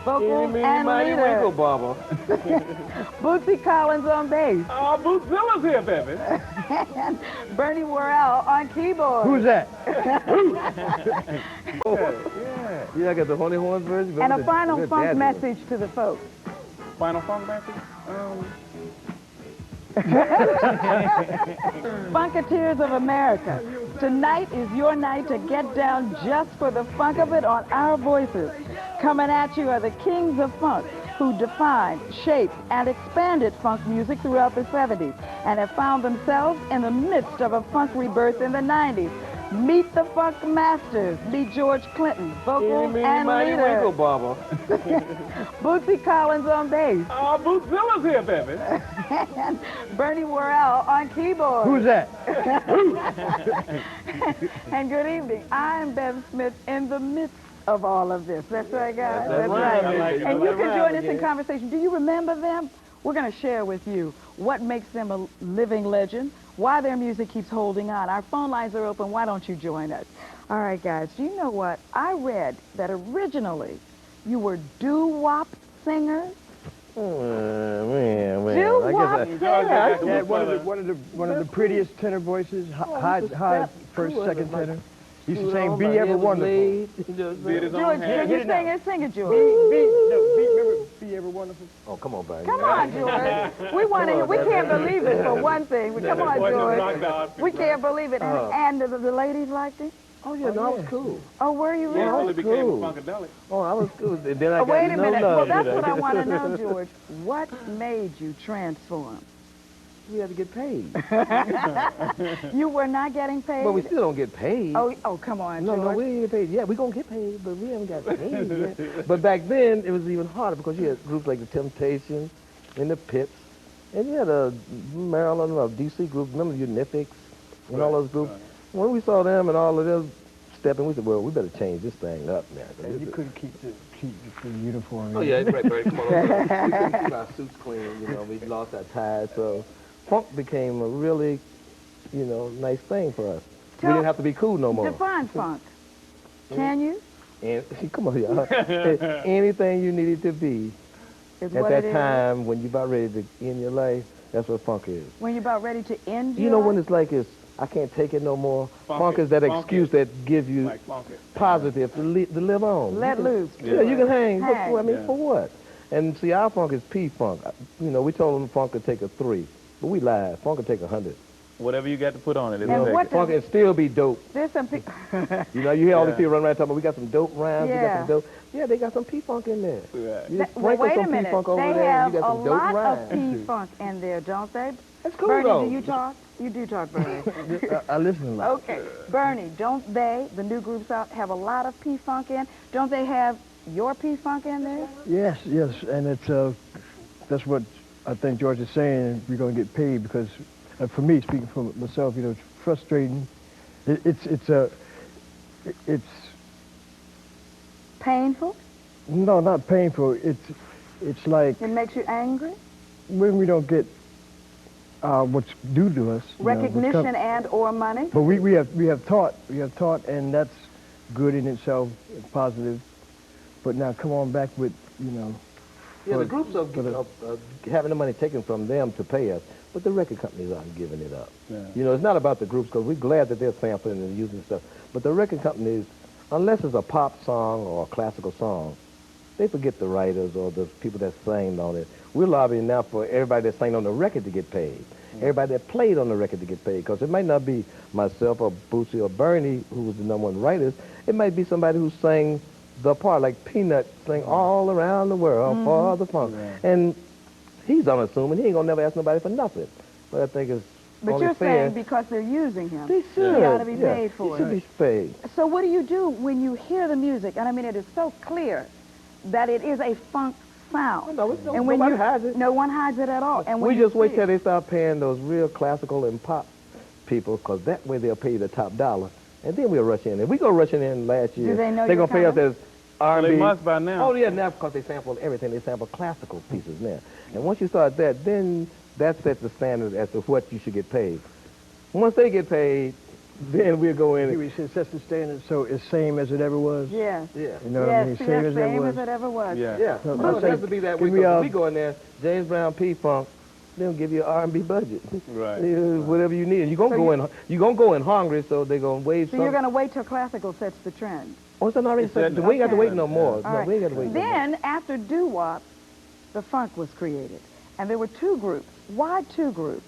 vocals and leader. Bootsy Collins on bass. Oh, Bootzilla's here, baby. And Bernie Worrell on keyboard. Who's that? Yeah, I got the Honey Horns version. And a final funk message to the folks. Final funk message? Funketeers of America, tonight is your night to get down just for the funk of it on our voices. Coming at you are the kings of funk who defined, shaped, and expanded funk music throughout the 70s and have found themselves in the midst of a funk rebirth in the 90s. Meet the funk masters. Meet George Clinton, vocals and leader. Bootsy Collins on bass. Oh, Bootzilla's here, baby. And Bernie Worrell on keyboard. Who's that? And good evening. I'm Bev Smith in the midst of all of this. That's right, guys. That's right. right. And you can join us in conversation. Do you remember them? We're going to share with you what makes them a living legend, why their music keeps holding on. Our phone lines are open. Why don't you join us? All right, guys. Do you know what? I read that originally you were doo-wop singers. Man. Doo-wop singers. One of the prettiest tenor voices, high first, second tenor. Used to sing "Be Ever Wonderful." George, can you sing it? Sing it, George. Remember "Be Ever Wonderful"? Oh, come on, baby. Come on, George. We want to. We can't believe it for one thing. Come on, George. We can't believe it. And the ladies liked it. Oh, yeah, no, I was cool. Oh, were you really? Yeah, I it was became cool. Funkadelic. Oh, I was cool. And then I got Wait a no minute. love, Well, that's what I want to know, George. What made you transform? We had to get paid. You were not getting paid? But we still don't get paid. Oh, come on, George. No, we ain't get paid. Yeah, we're going to get paid, but we haven't got paid yet. But back then, it was even harder because you had groups like the Temptations and the Pips. And you had a Maryland, D.C. group, remember the Unifics and all those groups? When we saw them and all of them stepping, we said, well, we better change this thing up now. And you couldn't keep the uniform. Oh, yeah, right. Come on. We couldn't keep our suits clean, we lost our ties, so funk became a really, nice thing for us. We didn't have to be cool no more. Define funk. Can you? And come on, y'all. Anything you needed to be Is at what that it time when you're about ready to end your life, that's what funk is. When you're about ready to end your You know, when life? it's like I can't take it no more. Funk is that excuse that gives you Like funk it. positive to live on. Let loose. Yeah, you can hang. Hang. For what? And see, our funk is P-Funk. We told them funk could take a 3, but we lied. Funk could take 100. Whatever you got to put on it. And what Funk can still be dope. There's some people. You hear all these people running around talking about we got some dope rhymes, we got Yeah. some dope. Yeah, they got some P-Funk in there. Right. You just Well, sprinkle wait a some minute. P-Funk over They there and have you got a some dope lot rhymes. of P-Funk in there, don't they? That's cool, Bernie, though. do you talk? You do talk, Bernie. I listen a lot. Okay. Bernie, don't they, the new groups out, have a lot of P-Funk in? Don't they have your P-Funk in there? Yes, and it's that's what I think George is saying. We're going to get paid because, for me, speaking for myself, it's frustrating. It's Painful? no, not painful. It's like It makes you angry? when we don't get what's due to us. Recognition and or money? But we have taught, and that's good in itself, positive. But now come on back with Yeah, the groups are having the money taken from them to pay us, but the record companies aren't giving it up. Yeah. It's not about the groups because we're glad that they're sampling and using stuff, but the record companies, unless it's a pop song or a classical song, they forget the writers or the people that sang on it. We're lobbying now for everybody that sang on the record to get paid, everybody that played on the record to get paid, because it might not be myself or Bootsy or Bernie who was the #1 writers. It might be somebody who sang the part, like Peanut sang all around the world for the funk. And he's unassuming. He ain't going to never ask nobody for nothing. But I think it's But only you're fair. saying because they're using him, They should. he ought to be paid for He should it. be paid. So what do you do when you hear the music? And I mean, it is so clear that it is a funk sound. No, And when nobody you, hides it. No one hides it at all. And when We you just wait see till it- they start paying those real classical and pop people, because that way they'll pay you the top dollar. And then we'll rush in. And we go rushing in last year. they know They're you're going to pay us coming? as R&B. They must by now. Oh, yeah, now because they sample everything. They sample classical pieces now. And once you start that, then that sets the standard as to what you should get paid. Once they get paid, then we'll go in. He says that's the standard, so it's same as it ever was. Yes. Yeah. You know what I mean? Yes, Same yes, as it same was. as it ever was. Yeah. Yeah. So No, I it say, has to be that can way. we, 'Cause we go in there, James Brown, P-Funk, they'll give you an R&B budget. Right. Whatever you need. You're gonna go in. You're gonna go in hungry, so they're gonna wave. So you're going to wait till classical sets the trend. Oh, it's already set. We ain't got to wait no more. All No, right. we ain't got to wait. Then, after doo-wop, the funk was created. And there were two groups. Why two groups?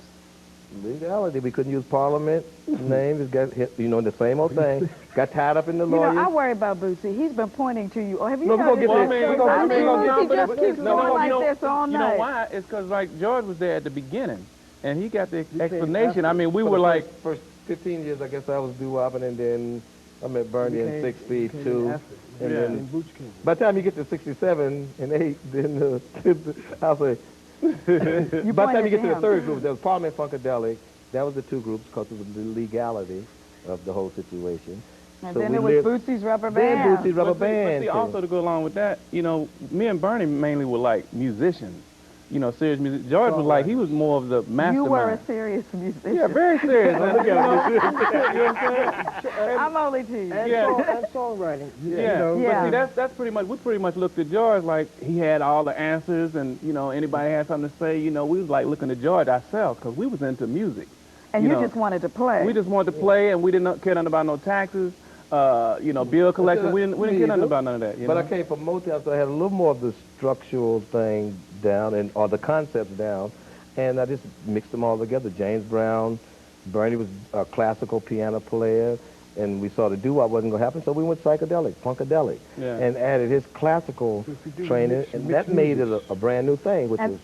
Legality. We couldn't use Parliament name. It's got hit, you know, the same old thing. Got tied up in the You know, lawyers. I worry about Bootsy. He's been pointing to you. Oh, have you No, we're gonna noticed get that? there. We're I mean, gonna Bootsy just keeps going like this all You night. know why? It's because, like, George was there at the beginning, and he got the explanation. I mean, we were like... First 15 years, I guess I was doo-wopping, and then I met Bernie in 6 feet 2. And Yeah. then by the time you get to 67 and 8, then I'll say... by the time you get to the third group, there was Parliament-Funkadelic. That was the two groups because of the legality of the whole situation. And So then we it was lived- Bootsy's Rubber Then Band. Bootsy's Rubber But Band. see, also to go along with that, you know, me and Bernie mainly were like musicians. You know, serious music. George was like, he was more of the mastermind. You were a serious musician. Yeah, very serious. Look at him. You know what I'm saying? I'm only teasing. And, Yeah. and songwriting. Yeah, You know, Yeah. but see, that's pretty much, we pretty much looked at George like he had all the answers, and, you know, anybody had something to say, you know, we was like looking at George ourselves, because we was into music. And you know, just wanted to play. We just wanted to play, and we didn't care nothing about no taxes, you know, bill collection. We didn't care nothing about none of that, you But know? I came from Motown, so I had a little more of the structural thing down, or the concepts down, and I just mixed them all together. James Brown, Bernie was a classical piano player, and we saw the doo-wop wasn't going to happen, so we went psychedelic, funkadelic, Yeah. and added his classical training, and that made it a brand new thing, which And- was,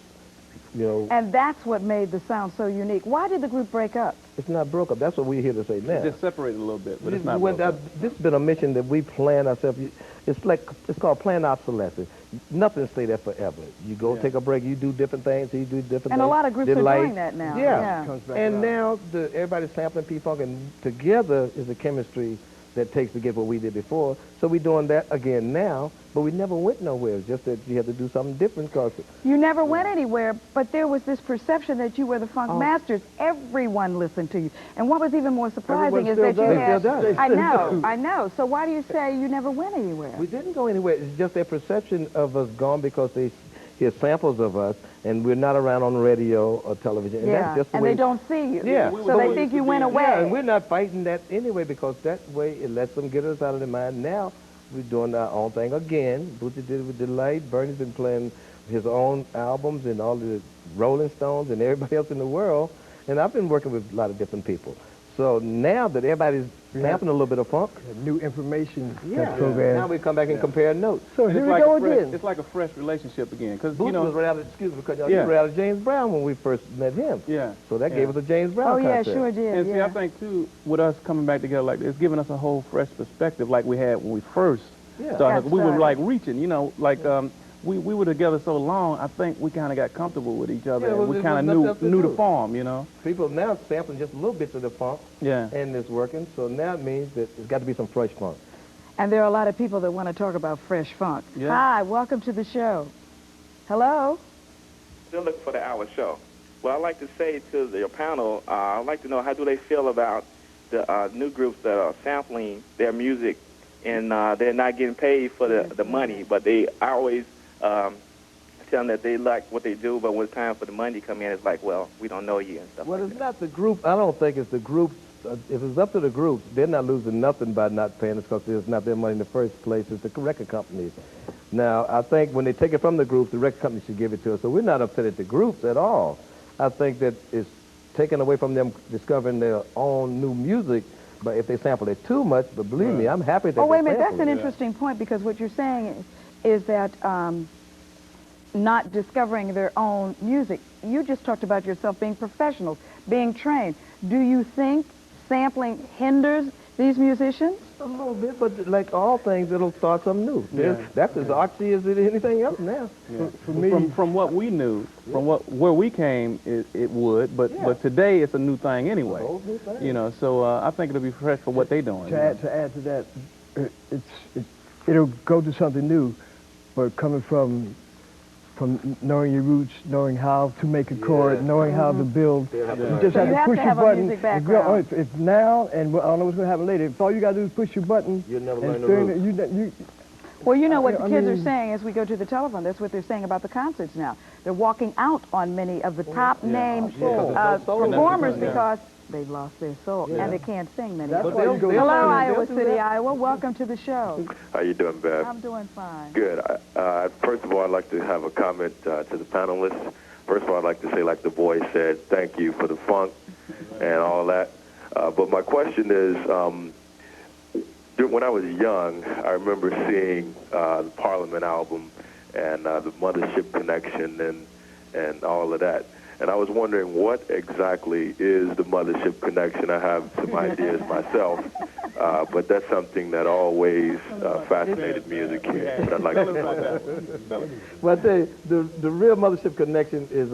you know, And that's what made the sound so unique. Why did the group break up? it's not broke up. That's what we're here to say now. It just separated a little bit, but This it's not went broke out- up. This has been a mission that we plan ourselves. It's called planned obsolescence. Nothing stay there forever. You go Yeah. take a break. You do different things. He do different And things. a lot of groups are Delight. doing that now. Yeah. Comes back And around. now everybody's sampling P-Funk, and together is the chemistry that takes to get what we did before. So we're doing that again now, but we never went nowhere. It's just that you have to do something different because You never went anywhere, but there was this perception that you were the funk masters. Everyone listened to you. And what was even more surprising is that you They had... still does. I know. So why do you say you never went anywhere? we didn't go anywhere. It's just their perception of us gone because they hear samples of us, and we're not around on radio or television. And that's just the and way they don't see you. Yeah. So they think you went away. Yeah, and we're not fighting that anyway because that way it lets them get us out of their mind. Now we're doing our own thing again. Bootsy did it with Delight. Bernie's been playing his own albums and all the Rolling Stones and everybody else in the world. And I've been working with a lot of different people. So now that everybody's sampling a little bit of funk, New information now program. we come back and compare notes. So And here it's we like go a fresh, again. it's like a fresh relationship again, because, Bootsy you know... was right out of, excuse me, because Yeah. he was right out of James Brown when we first met him. Yeah. So that Yeah. gave us a James Brown Oh, yeah, concept. sure did. And see, yeah. I think, too, with us coming back together like this, it's giving us a whole fresh perspective like we had when we first Yeah. started. Got We were, started. like, reaching, you know, like, we were together so long, I think we kind of got comfortable with each other, Yeah, and well, we there's kind of nothing knew, else to knew the do. form, you know? People now sampling just a little bits of the funk, Yeah. and it's working. So now it means that it's got to be some fresh funk. And there are a lot of people that want to talk about fresh funk. Yeah. Hi, welcome to the show. Hello? Still looking for the hour show. Well, I'd like to say to the panel, I'd like to know how do they feel about the new groups that are sampling their music and they're not getting paid for the money, but they always tell them that they like what they do, but when it's time for the money to come in, it's like, well, we don't know you and stuff Well, like it's that. not the group. I don't think it's the group. If it's up to the groups, they're not losing nothing by not paying us because it's not their money in the first place. It's the record companies. Now, I think when they take it from the groups, the record companies should give it to us. So we're not upset at the groups at all. I think that it's taken away from them discovering their own new music. But if they sample it too much, but believe me, I'm happy that Oh, they wait a minute. sample That's an it. interesting point because what you're saying is that not discovering their own music. You just talked about yourself being professionals, being trained. Do you think sampling hinders these musicians? A little bit, but like all things, it'll start something new. That's as artsy as anything else now. Yeah. For me, From what we knew, from where we came, it would, but today it's a new thing anyway. whole new thing. You know, so I think it'll be fresh for what they're doing. you know. to add to that, it'll go to something new, but coming from from knowing your roots, knowing how to make a chord, knowing how to build. You just So have you to have push to your have a button. music background. It's now, and I don't know what's going to happen later. If all you got to do is push your button. You'll never and learn the roots. you, Well, you know what the I kids are mean- saying as we go to the telephone. That's what they're saying about the concerts now. They're walking out on many of the top name performers because they've lost their soul and they can't sing many. That's of why them. you go- Hello, they'll Iowa do City, that. Iowa. Welcome to the show. How you doing, Bev? I'm doing fine. Good. First of all, I'd like to have a comment to the panelists. First of all, I'd like to say, like the boy said, thank you for the funk and all that. But my question is, when I was young, I remember seeing the Parliament album and the Mothership Connection and all of that. And I was wondering what exactly is the Mothership Connection. I have some ideas myself, but that's something that always fascinated me as a kid. But I'd like to know that. Well, I tell you, the real Mothership Connection is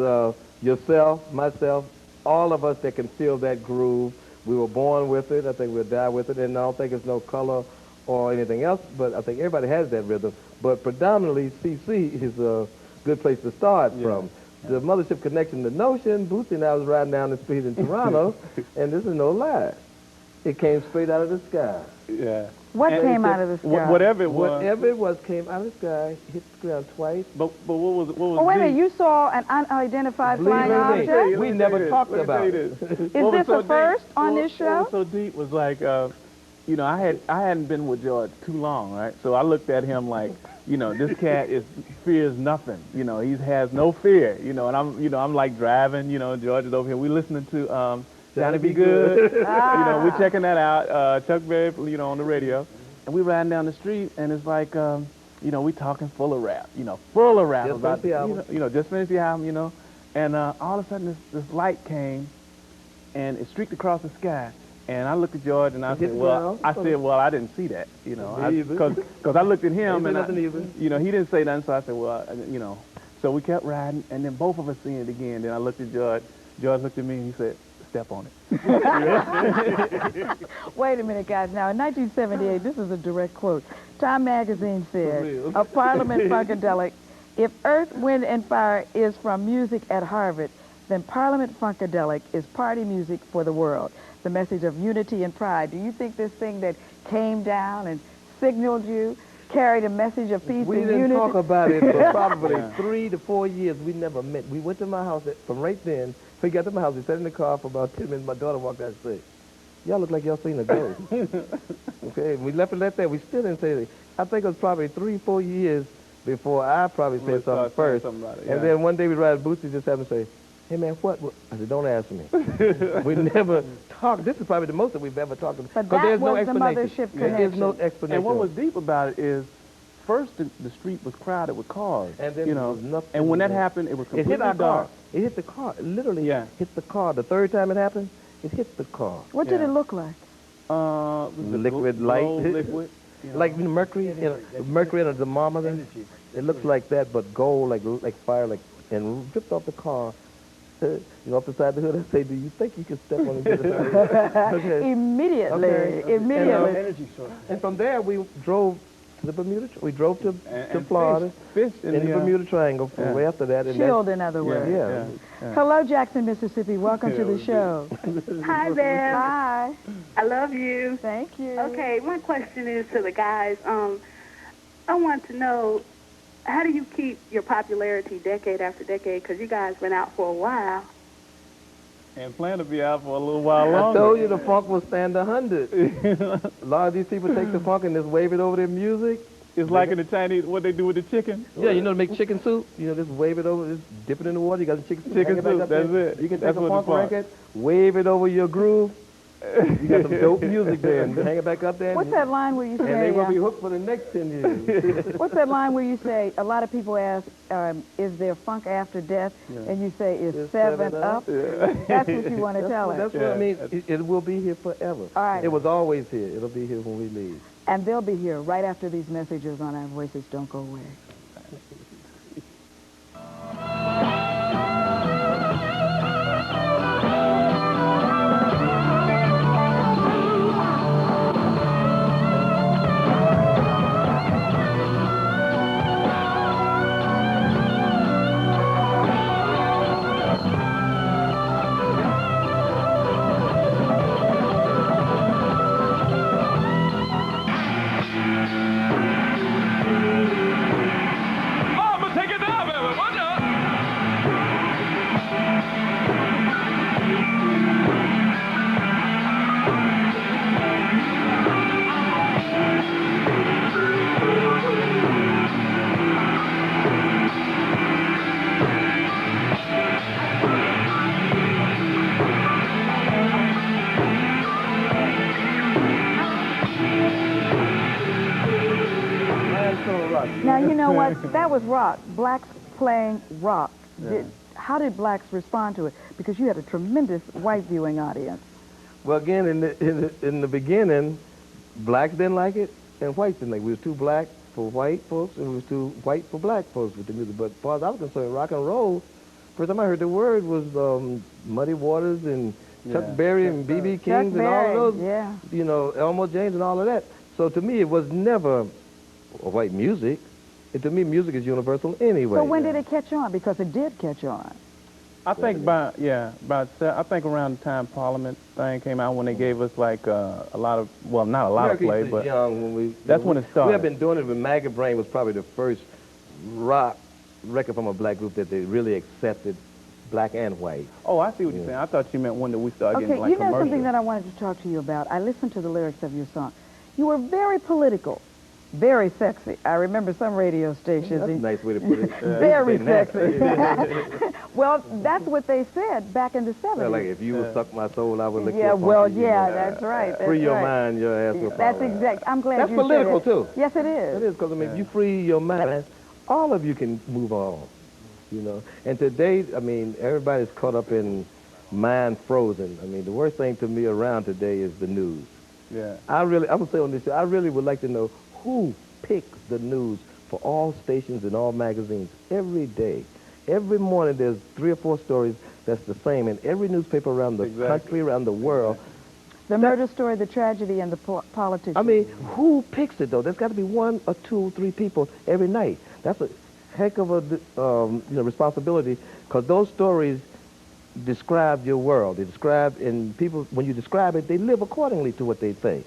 yourself, myself, all of us that can feel that groove. We were born with it. I think we'll die with it. And I don't think it's no color or anything else, but I think everybody has that rhythm. But predominantly, CC is a good place to start from. The Mothership Connection, the notion, Bootsy and I was riding down the street in Toronto, and this is no lie. It came straight out of the sky. Yeah. What came out of the sky? Whatever it was. Whatever it was came out of the sky, hit the ground twice. But what was Oh, wait a minute. deep? You saw an unidentified flying Believe me, object? we never talked about it. Is this a first on this What show? was so deep was like, you know, I hadn't been with George too long, right? So I looked at him like, you know, this cat fears nothing. You know, he has no fear. You know, and I'm like driving. You know, George is over here. We listening to Johnny Be Good. You know, we checking that out. Chuck Berry, you know, on the radio, and we riding down the street, and it's like, you know, we talking full of rap. You know, full of rap Just about finished the album. you know, just finished the album. You know, and all of a sudden this light came, and it streaked across the sky. And I looked at George and I hit said, the well, ground? I didn't see that, you know, Me either. because I looked at him and nothing either. you know, he didn't say nothing, so I said, well, you know, so we kept riding, and then both of us seen it again. Then I looked at George. George looked at me and he said, step on it. Wait a minute, guys. Now, in 1978, this is a direct quote. Time magazine said, of Parliament-Funkadelic, if Earth, Wind, and Fire is from music at Harvard, then Parliament-Funkadelic is party music for the world. The message of unity and pride. Do you think this thing that came down and signaled you carried a message of peace We and didn't unity? talk about it for probably 3 to 4 years. We never met. We went to my house from right then. We got to my house. We sat in the car for about 10 minutes. My daughter walked out and said, y'all look like y'all seen a ghost. Okay, we left it at that. We still didn't say anything. I think it was probably 3 or 4 years before I probably said something first. And then one day we ride Bootsy just happened to say, hey man, what? I said, don't ask me. We never talked. This is probably the most that we've ever talked about. But 'Cause that there's no was the explanation. Mothership There is no Connection. explanation. And what was deep about it is, first the street was crowded with cars, And then you there know, was nothing and when that there. happened, it was It completely hit our dark. car. It hit the car. It literally Yeah. hit the car. The third time it happened, it hit the car. What did it look like? Was it Liquid glow light. liquid. You know. Like mercury in a thermometer. It looks like that, but gold, like fire, and ripped off the car. You know, off the side of the hood, I say, do you think you can step on it? Okay. Immediately. Okay. Immediately. energy source. And from there, we drove to the Bermuda. We drove to and Florida. Fished in In the Bermuda Triangle. yeah. Way after that. And Chilled, in other words. Yeah. Hello, Jackson, Mississippi. Welcome to the show. Hi, Bev. Hi. I love you. Thank you. Okay, my question is to the guys. I want to know, how do you keep your popularity decade after decade? Because you guys been out for a while. And plan to be out for a little while I longer. told you the funk will stand 100. A lot of these people take the funk and just wave it over their music. It's like in the Chinese, what they do with the chicken. Yeah, you know, to make chicken soup, you know, just wave it over, just dip it in the water. You got the chicken soup. Chicken hang it back soup, up there. that's it. You can That's take a what funk the funk. record, wave it over your groove. You got some dope music there, and hang it back up there. What's that line where you And they say, will be hooked for the next 10 years. what's that line where you say, a lot of people ask, is there funk after death? And you say, is seven up? That's what you want to tell us. That's what I mean. It will be here forever. All right. It was always here. It'll be here when we leave. And they'll be here right after these messages on Our Voices. Don't go away. that was rock. Blacks playing rock. Yeah. How did blacks respond to it? Because you had a tremendous white viewing audience. Well, again, in the beginning, blacks didn't like it, and whites didn't like it. We was too black for white folks, and we was too white for black folks with the music. But as far as I was concerned, rock and roll, first time I heard the word was Muddy Waters and Chuck Berry and B.B. Kings and all of those, you know, Elmo James and all of that. So to me, it was never white music. And to me, music is universal anyway. So when did it catch on? Because it did catch on. I think I think around the time Parliament thing came out, when they gave us like a lot of, well, not a lot of play, but that's when it started. We have been doing it when Maggot Brain was probably the first rock record from a black group that they really accepted, black and white. Oh, I see what you're saying. I thought you meant when did we start getting like you know commercials. something that I wanted to talk to you about? I listened to the lyrics of your song. You were very political. Very sexy. I remember some radio stations. That's a nice way to put it. Very sexy. Well, that's what they said back in the 70s. Well, like, if you would suck my soul, I would lick yeah, your well, funky, yeah, you know. that's right. That's free your right. mind, your ass will That's power. exact. I'm glad that's you political, said it. too. Yes, it is. It is, because, I mean, if you free your mind, all of you can move on, you know. And today, I mean, everybody's caught up in mind frozen. I mean, the worst thing to me around today is the news. Yeah. I'm gonna say on this show, I really would like to know who picks the news for all stations and all magazines every day. Every morning there's 3 or 4 stories that's the same in every newspaper around the country, around the world. The murder story, the tragedy, and the politician. I mean, who picks it, though? There's got to be 1 or 2 or 3 people every night. That's a heck of a responsibility, because those stories describe your world. They describe, and people, when you describe it, they live accordingly to what they think.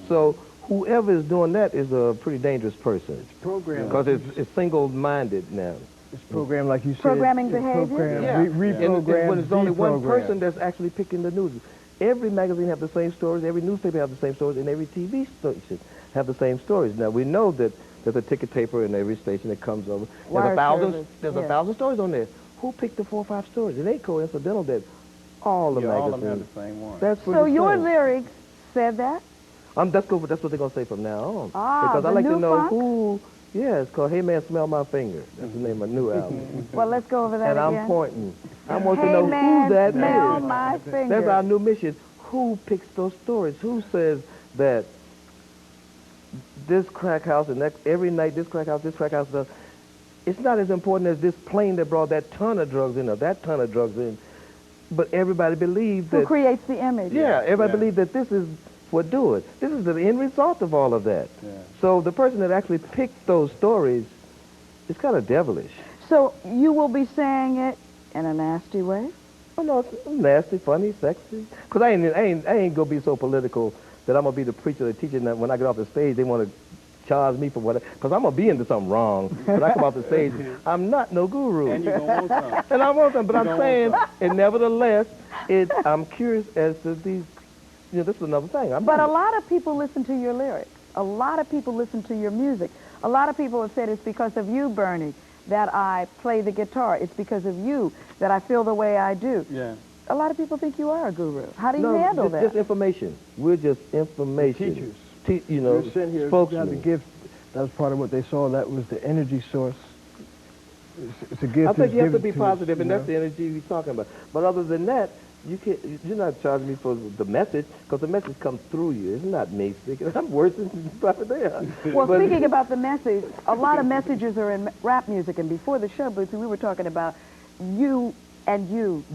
So whoever is doing that is a pretty dangerous person. It's programmed. Because it's single-minded now. It's programmed, like you said. Programming behavior? Reprogrammed, And when it's only one person that's actually picking the news. Every magazine have the same stories, every newspaper have the same stories, and every TV station have the same stories. Now, we know that there's a ticket taper in every station that comes over. There's 1,000 stories on there. Who picked the 4 or 5 stories? It ain't coincidental that all the magazines. All of them have the same one. That's so your lyrics said that? That's good. That's what they're going to say from now on. Because I like to know funk? who... Yeah, it's called Hey Man, Smell My Finger. That's the name of my new album. Well, let's go over that and again. I'm pointing. I want Hey to know man, who that smell is. my finger. That's our new mission. Who picks those stories? Who says that this crack house and every night this crack house does? It's not as important as this plane that brought that ton of drugs in or that ton of drugs in. But everybody believes that... Who creates the image? Yeah, everybody believes that this is what do it. This is the end result of all of that. Yeah. So the person that actually picked those stories is kind of devilish. So you will be saying it in a nasty way? Oh, no, it's nasty, funny, sexy. Because I ain't going to be so political that I'm going to be the preacher, the teacher, that when I get off the stage, they want to charge me for whatever. Because I'm going to be into something wrong. When I come off the stage, I'm not no guru. And you're going to want some. And I want some. But I'm saying, and nevertheless, I'm curious as to these, this is another thing. But a lot of people listen to your lyrics. A lot of people listen to your music. A lot of people have said it's because of you, Bernie, that I play the guitar. It's because of you that I feel the way I do. Yeah. A lot of people think you are a guru. How do you handle that? Just information. We're just information. Teachers. We're sitting here, spokesmen. the gift. That was part of what they saw. That was the energy source. It's a gift. I think you have to be us, positive, and that's the energy you're talking about. But other than that, you're not charging me for the message, because the message comes through you. It's not me speaking. I'm worse than probably they are. Well, speaking about the message, a lot of messages are in rap music, and before the show, Bootsy, we were talking about you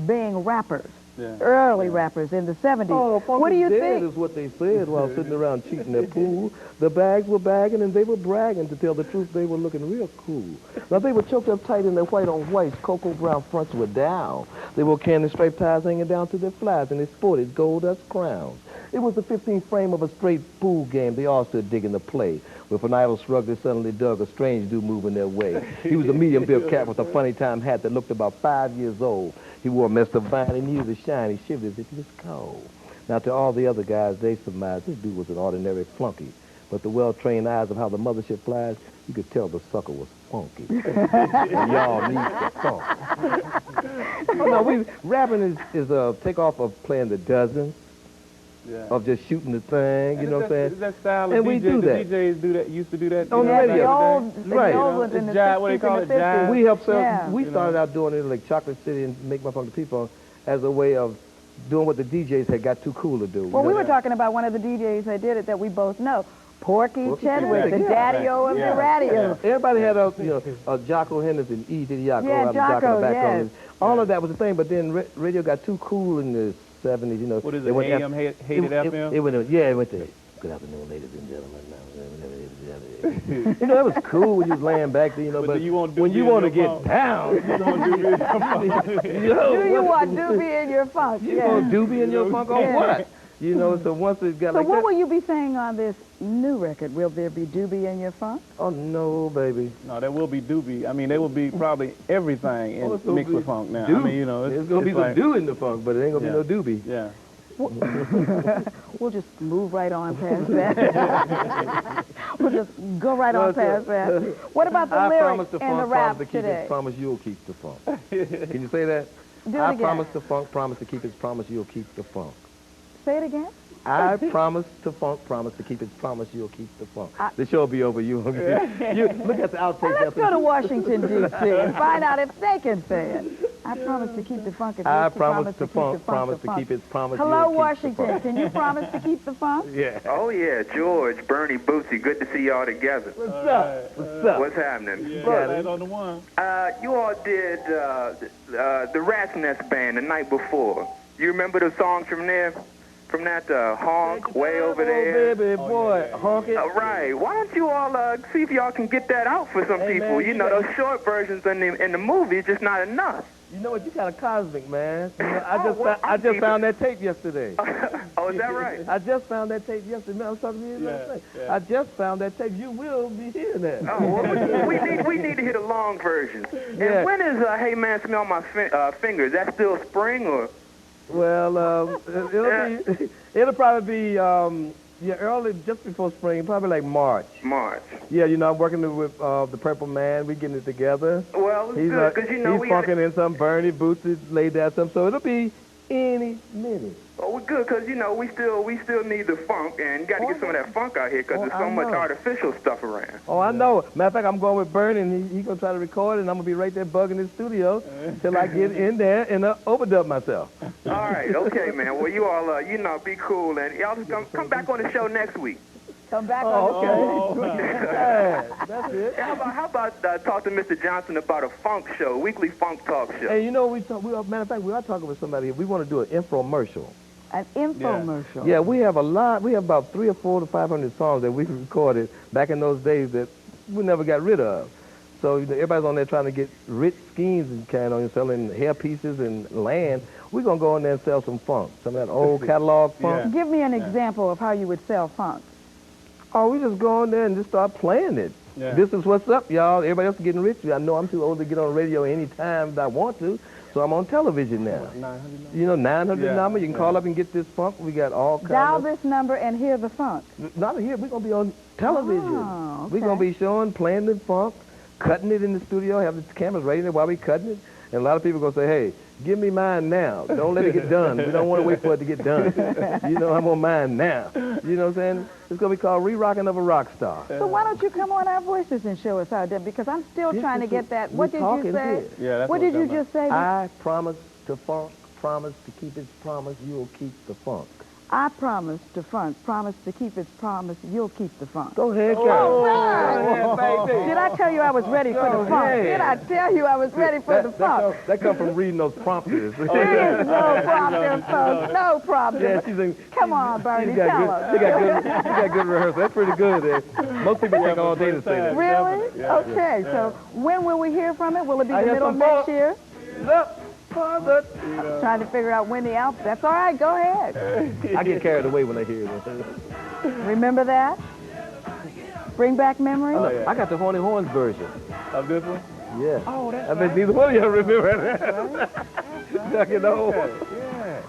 being rappers. Yeah. Early rappers in the 70s. Oh, what do you think? Is what they said while sitting around cheating their pool. The bags were bagging and they were bragging. To tell the truth, they were looking real cool. Now, they were choked up tight in their white on whites. Cocoa brown fronts were down. They wore candy striped ties hanging down to their flies, and they sported gold dust crowns. It was the 15th frame of a straight pool game. They all stood digging the play. With an idle shrug, they suddenly dug a strange dude moving their way. He was a medium-built cat with a funny-time hat that looked about 5 years old. He wore a mess of vine and used to shine. He shivered as if he was cold. Now, to all the other guys, they surmised this dude was an ordinary flunky. But the well-trained eyes of how the mothership flies, you could tell the sucker was funky. And y'all need the funk. Oh, no, rapping is a takeoff of playing the dozens. of just shooting the thing, you know what I'm saying? That style and of we DJ, do the that. DJs do that, used to do that. On the radio. Right. The old ones in the Jive, what they 60s call and it, the jive? 50s. We helped sell, Yeah. we started out doing it like Chocolate City and Make My Funk the People as a way of doing what the DJs had got too cool to do. Well, we were talking about one of the DJs that did it that we both know. Porky Chedwick, the yeah. daddy-o of the radio. Everybody had a Jocko Henderson, E. Diddy Jocko, Yeah, Jocko, back yes. on it. All of that was the thing, but then radio got too cool in the 70s, you know. What is it, AM hated FM? It went to, good afternoon, ladies and gentlemen. You know, that was cool when you was laying back there, you know, but when you want to get down, Do you want doobie in your funk? you want doobie in your funk on what? You know, so once it got So like what that. will you be saying on this new record? Will there be doobie in your funk? Oh, no, baby. No, there will be doobie. I mean, there will be probably everything in it's gonna mixed be with funk now. Doo. I mean, you know, There's going to be some like, do in the funk, but it ain't going to be no doobie. Yeah. We'll just move right on past that. We'll just go right on past that. What about the I promise lyrics the and the funk, rap promise to keep today? his promise, you'll keep the funk. Can you say that? Do it I again. promise the funk, promise to keep his promise, you'll keep the funk. Say it again. I promise to funk, promise to keep his promise, you'll keep the funk. The show will be over. You look at the outtakes. Well, let's go to Washington, D.C. and find out if they can say it. I promise to keep the funk. If I you promise to to keep funk, the promise the to keep his promise. Hello, you'll keep the Washington. funk. Can you promise to keep the funk? Yeah. Oh, yeah, George, Bernie, Bootsy, good to see y'all together. What's up? What's up? What's happening? Yeah, that's on the one. You all did the Rat's Nest Band the night before. You remember the songs from there? From that honk way over there? Oh, baby, boy, honk it. Right. Why don't you all see if y'all can get that out for some people? Man, you know, those short versions in the movie, just not enough. You know what? You kind of cosmic, man. You know, well, I just found that tape yesterday. Oh, is that right? I just found that tape yesterday. Man, I was talking to you last night. I just found that tape. You will be hearing that. Oh, well, we need to hear the long version. And when is Hey Man Smell My Fingers? That still spring or? Well, it'll probably be early, just before spring, probably like March. March. Yeah, you know, I'm working with the Purple Man. We're getting it together. Well, it's He's good because you know he's funking in some Bernie Bootsy laid down some, so it'll be any minute. Oh, we're good because you know we still need the funk and got to get some of that funk out here because there's so much artificial stuff around. Oh, I know. Matter of fact, I'm going with Bernie, and he's gonna try to record it, and I'm gonna be right there bugging his studio till I get in there and overdub myself. All right, okay, man. Well, you all, you know, be cool, and y'all just come back on the show next week. Come back on the show. Yeah, that's it. How about talk to Mr. Johnson about a funk show, weekly funk talk show? Hey, you know, matter of fact, we are talking with somebody. We want to do an infomercial. An infomercial. Yeah, we have a lot. We have about 300 or 400 to 500 songs that we recorded back in those days that we never got rid of. So you know, everybody's on there trying to get rich schemes and kind of selling hair pieces and land. We're going to go in there and sell some funk, some of that old catalog funk. Give me an example of how you would sell funk. Oh, we just go in there and just start playing it. Yeah. This is what's up, y'all. Everybody else is getting rich. I know I'm too old to get on the radio any time that I want to, so I'm on television now. 900. You know, 900 number. You can call yeah. up and get this funk. We got all kinds Dial of... this number and hear the funk. Not here. We're going to be on television. Oh, okay. We're going to be showing, playing the funk, cutting it in the studio, have the cameras right in there while we cutting it. And a lot of people going to say, hey, give me mine now. Don't let it get done. We don't want to wait for it to get done. You know, I'm on mine now. You know what I'm saying? It's going to be called Re-Rocking of a Rock Star. So why don't you come on Our Voices and show us how to, because I'm still trying to get that. What did you say? Yeah, that's what did you just say? I promise to funk, promise to keep its promise, you'll keep the funk. I promise to funk, promise to keep its promise, you'll keep the funk. Go ahead, girl. All right. Did I tell you I was ready for the funk? ahead. Did I tell you I was ready for the funk? That comes from reading those prompters. There is no problem, folks. No problem. Yeah, she's in, Come on, Bernie, She tell got us. good rehearsal. That's pretty good. Most people take all day to say that. Really? Okay, so when will we hear from it? Will it be I the hear middle of some next funk. year? Look, Father. Trying to figure out when the album. That's all right, go ahead. I get carried away when I hear it. Remember that? Bring back memories? I got the Horny Horns version. Of this one? Yeah. Oh, that's I bet neither one of y'all remember that. I get the whole one.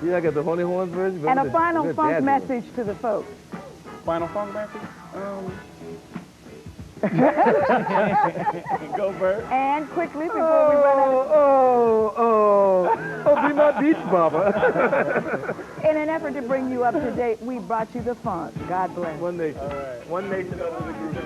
Yeah, I got the Horny Horns version. And a the final funk jazzy one. message to the folks. Final funk message? Go, Bert. And quickly before we run out, Oh, be my beach bumper. in an effort to bring you up to date, we brought you the funk. God bless. One nation. All right. One nation under the group.